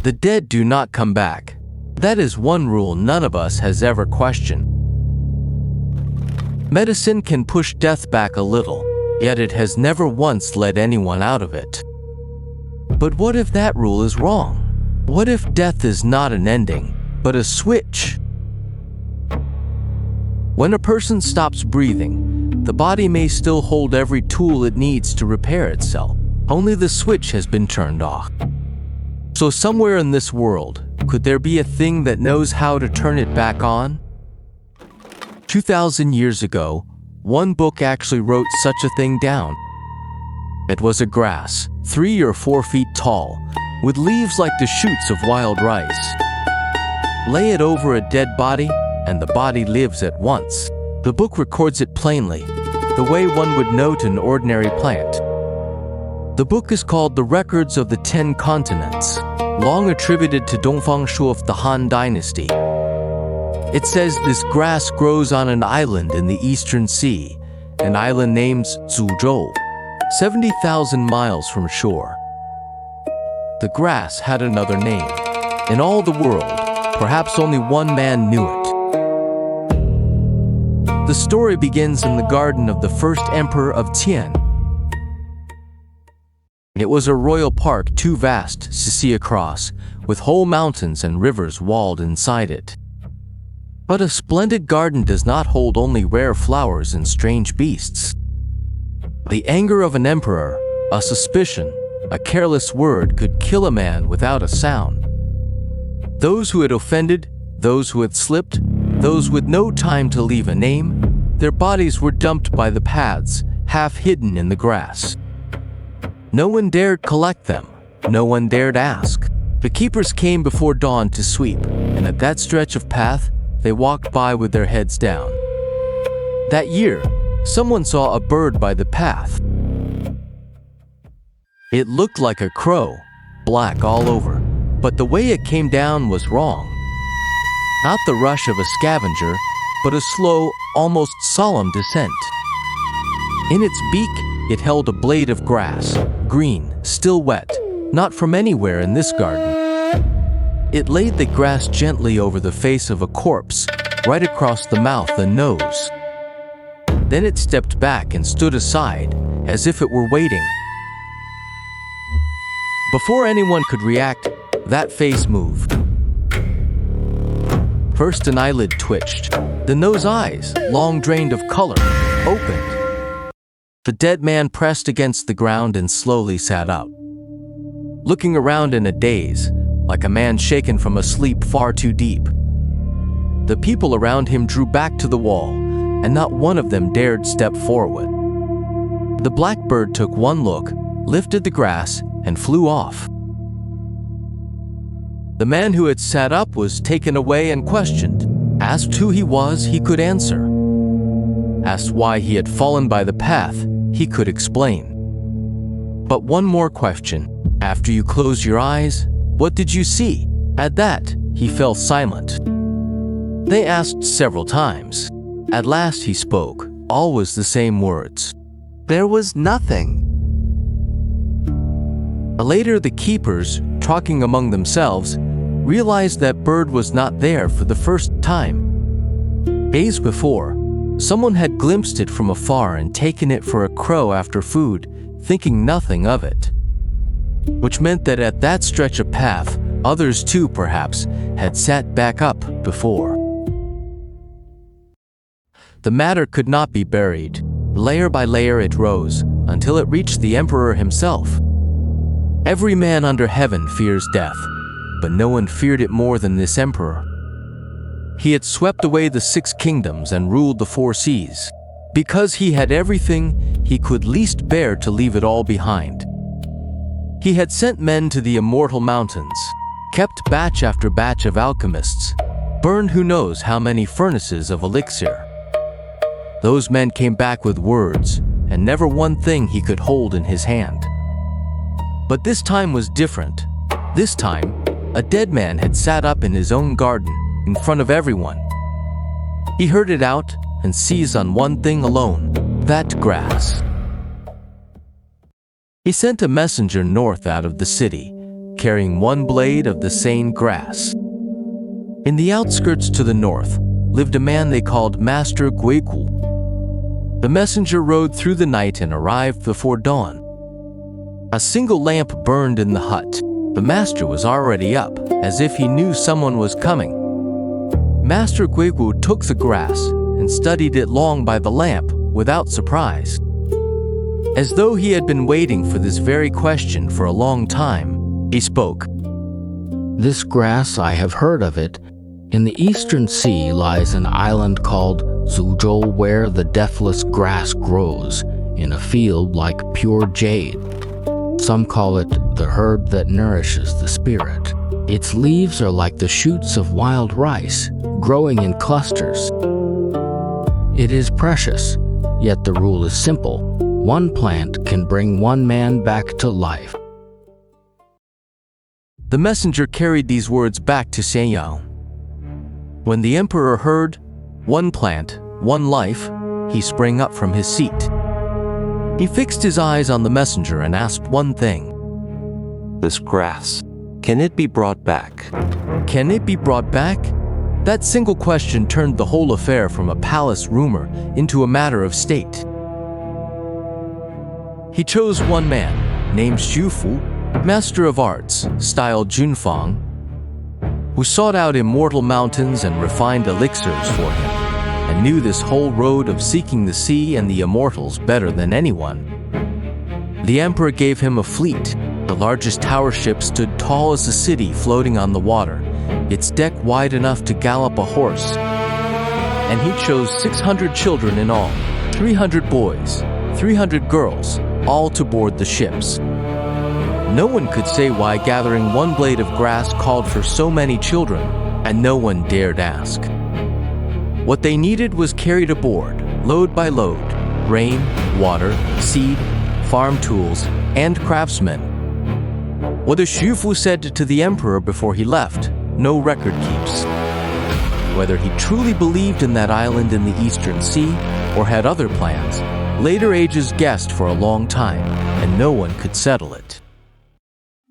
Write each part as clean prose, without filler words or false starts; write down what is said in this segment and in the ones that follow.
The dead do not come back. That is one rule none of us has ever questioned. Medicine can push death back a little, yet it has never once let anyone out of it. But what if that rule is wrong? What if death is not an ending, but a switch? When a person stops breathing, the body may still hold every tool it needs to repair itself. Only the switch has been turned off. So somewhere in this world, could there be a thing that knows how to turn it back on? 2,000 years ago, one book actually wrote such a thing down. It was a grass, 3 or 4 feet tall, with leaves like the shoots of wild rice. Lay it over a dead body, and the body lives at once. The book records it plainly, the way one would note an ordinary plant. The book is called The Records of the 10 Continents, long attributed to Dongfang Shu of the Han Dynasty. It says this grass grows on an island in the Eastern Sea, an island named Zhuzhou, 70,000 miles from shore. The grass had another name. In all the world, perhaps only one man knew it. The story begins in the garden of the first emperor of Tian. It was a royal park too vast to see across, with whole mountains and rivers walled inside it. But a splendid garden does not hold only rare flowers and strange beasts. The anger of an emperor, a suspicion, a careless word could kill a man without a sound. Those who had offended, those who had slipped, those with no time to leave a name, their bodies were dumped by the paths, half hidden in the grass. No one dared collect them. No one dared ask. The keepers came before dawn to sweep, and at that stretch of path, they walked by with their heads down. That year, someone saw a bird by the path. It looked like a crow, black all over, but the way it came down was wrong. Not the rush of a scavenger, but a slow, almost solemn descent. In its beak, it held a blade of grass, green, still wet, not from anywhere in this garden. It laid the grass gently over the face of a corpse, right across the mouth and nose. Then it stepped back and stood aside, as if it were waiting. Before anyone could react, that face moved. First an eyelid twitched, then those eyes, long drained of color, opened. The dead man pressed against the ground and slowly sat up, looking around in a daze, like a man shaken from a sleep far too deep. The people around him drew back to the wall, and not one of them dared step forward. The blackbird took one look, lifted the grass, and flew off. The man who had sat up was taken away and questioned. Asked who he was, he could answer. Asked why he had fallen by the path, he could explain. But one more question. After you closed your eyes, what did you see? At that, he fell silent. They asked several times. At last he spoke, always the same words. There was nothing. Later, the keepers, talking among themselves, realized that bird was not there for the first time. Days before, someone had glimpsed it from afar and taken it for a crow after food, thinking nothing of it. Which meant that at that stretch of path, others too, perhaps, had sat back up before. The matter could not be buried. Layer by layer it rose, until it reached the emperor himself. Every man under heaven fears death, but no one feared it more than this emperor. He had swept away the 6 kingdoms and ruled the 4 seas. Because he had everything, he could least bear to leave it all behind. He had sent men to the immortal mountains, kept batch after batch of alchemists, burned who knows how many furnaces of elixir. Those men came back with words, and never one thing he could hold in his hand. But this time was different. This time, a dead man had sat up in his own garden, in front of everyone. He heard it out and seized on one thing alone, that grass. He sent a messenger north out of the city, carrying one blade of the same grass. In the outskirts to the north lived a man they called Master Guigu. The messenger rode through the night and arrived before dawn. A single lamp burned in the hut. The master was already up, as if he knew someone was coming. Master Guigu took the grass and studied it long by the lamp without surprise. As though he had been waiting for this very question for a long time, he spoke. This grass, I have heard of it. In the eastern sea lies an island called Zhuzhou, where the deathless grass grows in a field like pure jade. Some call it the herb that nourishes the spirit. Its leaves are like the shoots of wild rice, growing in clusters. It is precious, yet the rule is simple. One plant can bring one man back to life. The messenger carried these words back to Xianyang. When the emperor heard, "One plant, one life," he sprang up from his seat. He fixed his eyes on the messenger and asked one thing. This grass, can it be brought back? Can it be brought back? That single question turned the whole affair from a palace rumor into a matter of state. He chose one man, named Xu Fu, master of arts, styled Junfang, who sought out immortal mountains and refined elixirs for him, and knew this whole road of seeking the sea and the immortals better than anyone. The emperor gave him a fleet. The largest tower ship stood tall as a city floating on the water, its deck wide enough to gallop a horse. And he chose 600 children in all, 300 boys, 300 girls, all to board the ships. No one could say why gathering one blade of grass called for so many children, and no one dared ask. What they needed was carried aboard, load by load, rain, water, seed, farm tools, and craftsmen. What the Xu Fu said to the emperor before he left, no record keeps. Whether he truly believed in that island in the eastern sea or had other plans, later ages guessed for a long time, and no one could settle it.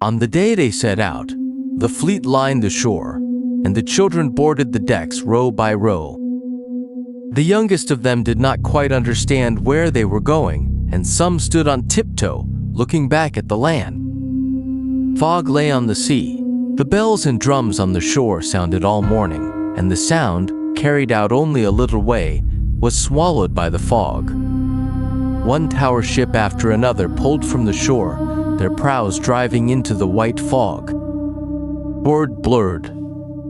On the day they set out, the fleet lined the shore, and the children boarded the decks row by row. The youngest of them did not quite understand where they were going, and some stood on tiptoe, looking back at the land. Fog lay on the sea. The bells and drums on the shore sounded all morning, and the sound, carried out only a little way, was swallowed by the fog. One tower ship after another pulled from the shore, their prows driving into the white fog. Board blurred,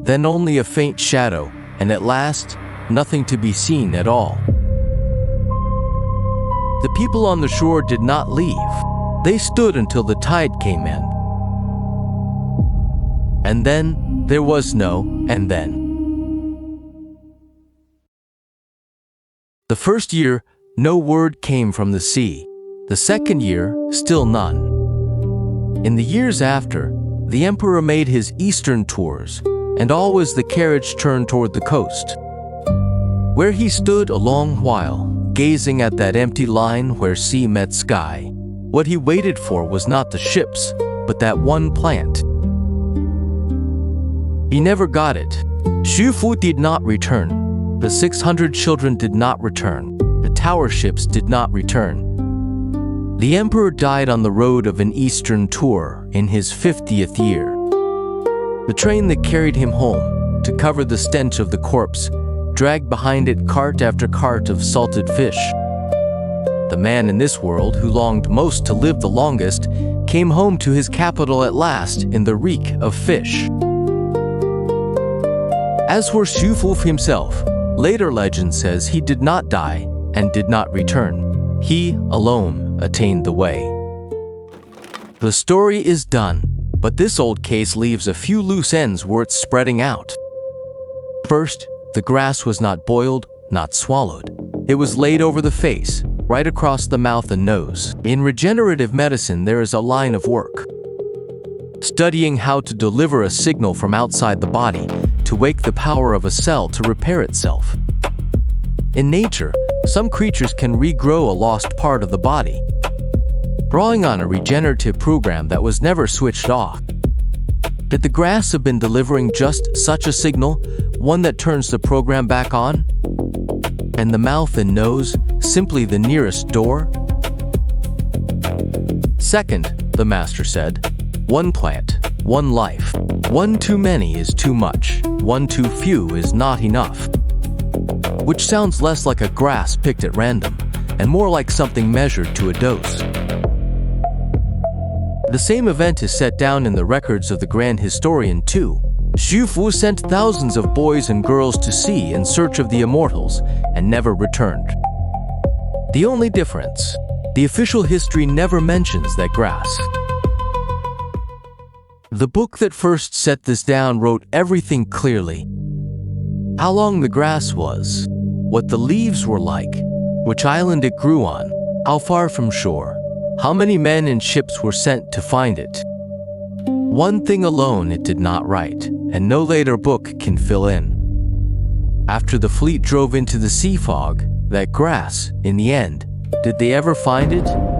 then only a faint shadow, and at last, nothing to be seen at all. The people on the shore did not leave. They stood until the tide came in. And then, there was no and then. The first year, no word came from the sea. The second year, still none. In the years after, the emperor made his eastern tours, and always the carriage turned toward the coast, where he stood a long while, gazing at that empty line where sea met sky. What he waited for was not the ships, but that one plant. He never got it. Xu Fu did not return. The 600 children did not return. The tower ships did not return. The emperor died on the road of an eastern tour in his 50th year. The train that carried him home, to cover the stench of the corpse, dragged behind it cart after cart of salted fish. The man in this world who longed most to live the longest came home to his capital at last in the reek of fish. As for Xu Fu himself, later legend says he did not die and did not return. He alone attained the way. The story is done, but this old case leaves a few loose ends worth spreading out. First, the grass was not boiled, not swallowed. It was laid over the face, right across the mouth and nose. In regenerative medicine, there is a line of work. Studying how to deliver a signal from outside the body to wake the power of a cell to repair itself. In nature, some creatures can regrow a lost part of the body, drawing on a regenerative program that was never switched off. Could the grass have been delivering just such a signal, one that turns the program back on? And the mouth and nose simply the nearest door? Second, the master said, one plant, one life. One too many is too much. One too few is not enough. Which sounds less like a grass picked at random, and more like something measured to a dose. The same event is set down in the records of the grand historian too. Xu Fu sent thousands of boys and girls to sea in search of the immortals and never returned. The only difference, the official history never mentions that grass. The book that first set this down wrote everything clearly. How long the grass was, what the leaves were like, which island it grew on, how far from shore, how many men and ships were sent to find it. One thing alone it did not write, and no later book can fill in. After the fleet drove into the sea fog, that grass, in the end, did they ever find it?